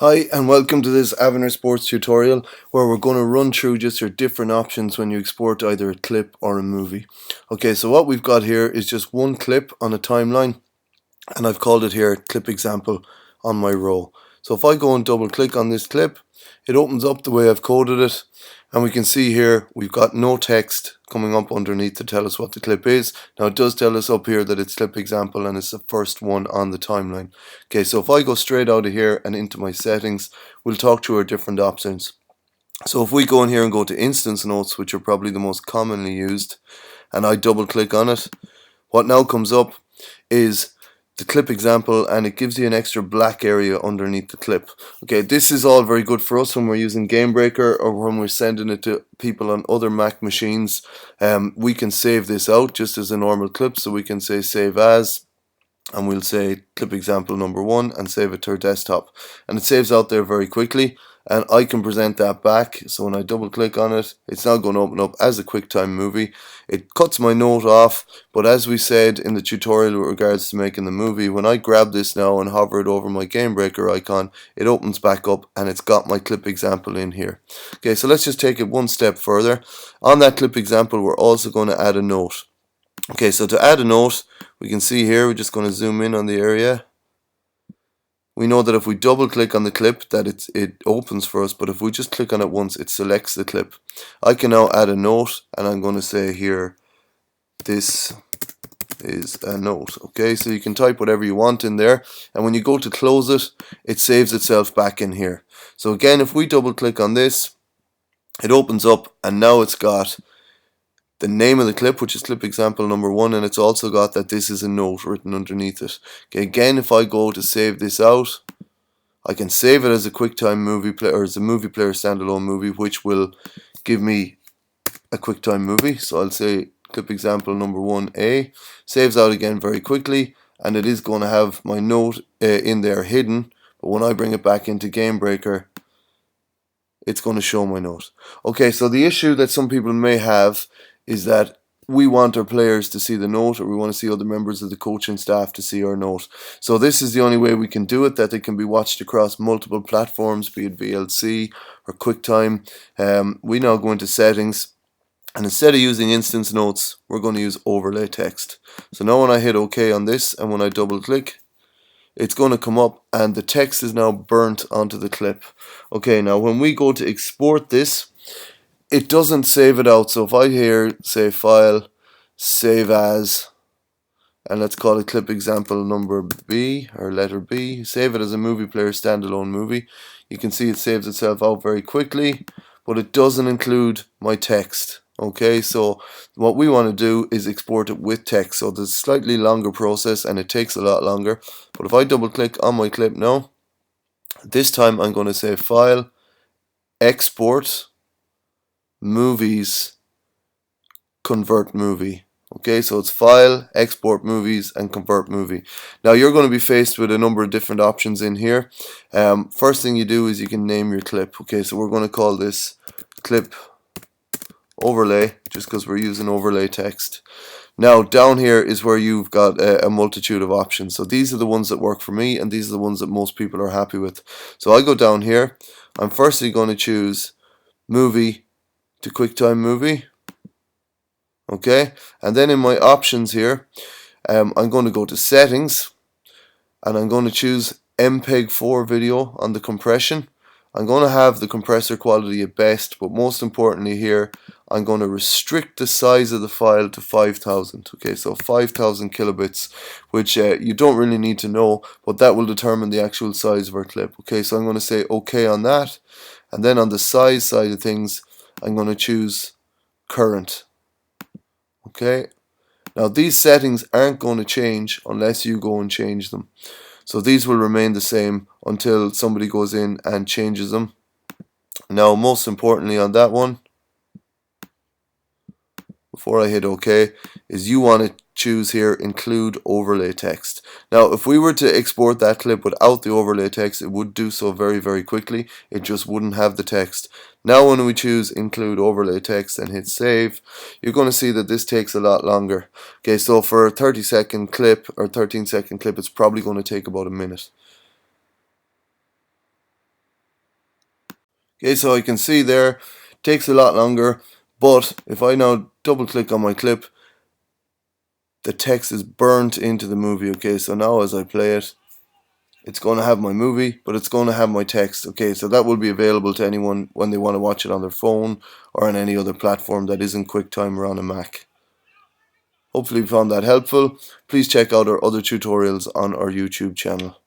Hi and welcome to this Avener Sports tutorial where we're going to run through just your different options when you export either a clip or a movie. Okay, so what we've got here is just one clip on a timeline, and I've called it here clip example on my row. So if I go and double click on this clip, it opens up the way I've coded it, and we can see here we've got no text coming up underneath to tell us what the clip is. Now it does tell us up here that it's clip example and it's the first one on the timeline. Okay, so if I go straight out of here and into my settings, we'll talk through our different options. So if we go in here and go to instance notes, which are probably the most commonly used, and I double click on it, what now comes up is the clip example, and it gives you an extra black area underneath the clip. Okay, this is all very good for us when we're using GameBreaker or when we're sending it to people on other Mac machines. We can save this out just as a normal clip, so we can say save as, and we'll say clip example number 1 and save it to our desktop, and it saves out there very quickly, and I can present that back. So when I double click on it, it's now going to open up as a QuickTime movie. It cuts my note off, but as we said in the tutorial with regards to making the movie, when I grab this now and hover it over my GameBreaker icon, it opens back up and it's got my clip example in here. Okay, so let's just take it one step further. On that clip example, we're also going to add a note. Okay, so to add a note, we can see here, we're just going to zoom in on the area. We know that if we double click on the clip that it opens for us, but if we just click on it once, it selects the clip. I can now add a note, and I'm going to say here, this is a note. Okay, so you can type whatever you want in there, and when you go to close it, it saves itself back in here. So again, if we double click on this, it opens up, and now it's got the name of the clip, which is clip example number 1, and it's also got that this is a note written underneath it. Okay, again, if I go to save this out, I can save it as a QuickTime movie player, or as a movie player standalone movie, which will give me a QuickTime movie. So I'll say clip example number 1A, saves out again very quickly, and it is going to have my note in there hidden, but when I bring it back into GameBreaker, it's going to show my note. Okay, so the issue that some people may have is that we want our players to see the note, or we want to see other members of the coaching staff to see our note. So this is the only way we can do it, that it can be watched across multiple platforms, be it VLC or QuickTime. We now go into settings, and instead of using instance notes, we're going to use overlay text. So now when I hit OK on this, and when I double click, it's going to come up and the text is now burnt onto the clip. Okay, now when we go to export this, it doesn't save it out. So if I here say file, save as, and let's call it clip example number B, or letter B, save it as a movie player standalone movie, you can see it saves itself out very quickly, but it doesn't include my text. Okay, so what we want to do is export it with text. So there's a slightly longer process and it takes a lot longer. But if I double click on my clip now, this time I'm going to say file, export, movies, convert movie. Okay, so it's file, export movies, and convert movie. Now you're going to be faced with a number of different options in here. First thing you do is you can name your clip. Okay, so we're going to call this clip overlay, just because we're using overlay text. Now down here is where you've got a multitude of options. So these are the ones that work for me, and these are the ones that most people are happy with. So I go down here, I'm firstly going to choose movie to QuickTime movie. Okay, and then in my options here, I'm going to go to settings, and I'm going to choose MPEG-4 video on the compression. I'm going to have the compressor quality at best, but most importantly here, I'm going to restrict the size of the file to 5,000. Okay, so 5,000 kilobits, which you don't really need to know, but that will determine the actual size of our clip. Okay, so I'm going to say OK on that, and then on the size side of things, I'm going to choose current. Okay, now these settings aren't going to change unless you go and change them. So these will remain the same until somebody goes in and changes them. Now most importantly on that one, before I hit OK, is you want to choose here include overlay text. Now if we were to export that clip without the overlay text, it would do so very, very quickly. It just wouldn't have the text. Now when we choose include overlay text and hit save, you're going to see that this takes a lot longer. Okay, so for a 30-second clip or 13-second clip, it's probably going to take about a minute. Okay, so I can see there, takes a lot longer, but if I now double click on my clip, the text is burnt into the movie. Okay, so now as I play it, it's going to have my movie, but it's going to have my text. Okay, so that will be available to anyone when they want to watch it on their phone or on any other platform that isn't QuickTime or on a Mac. Hopefully you found that helpful. Please check out our other tutorials on our YouTube channel.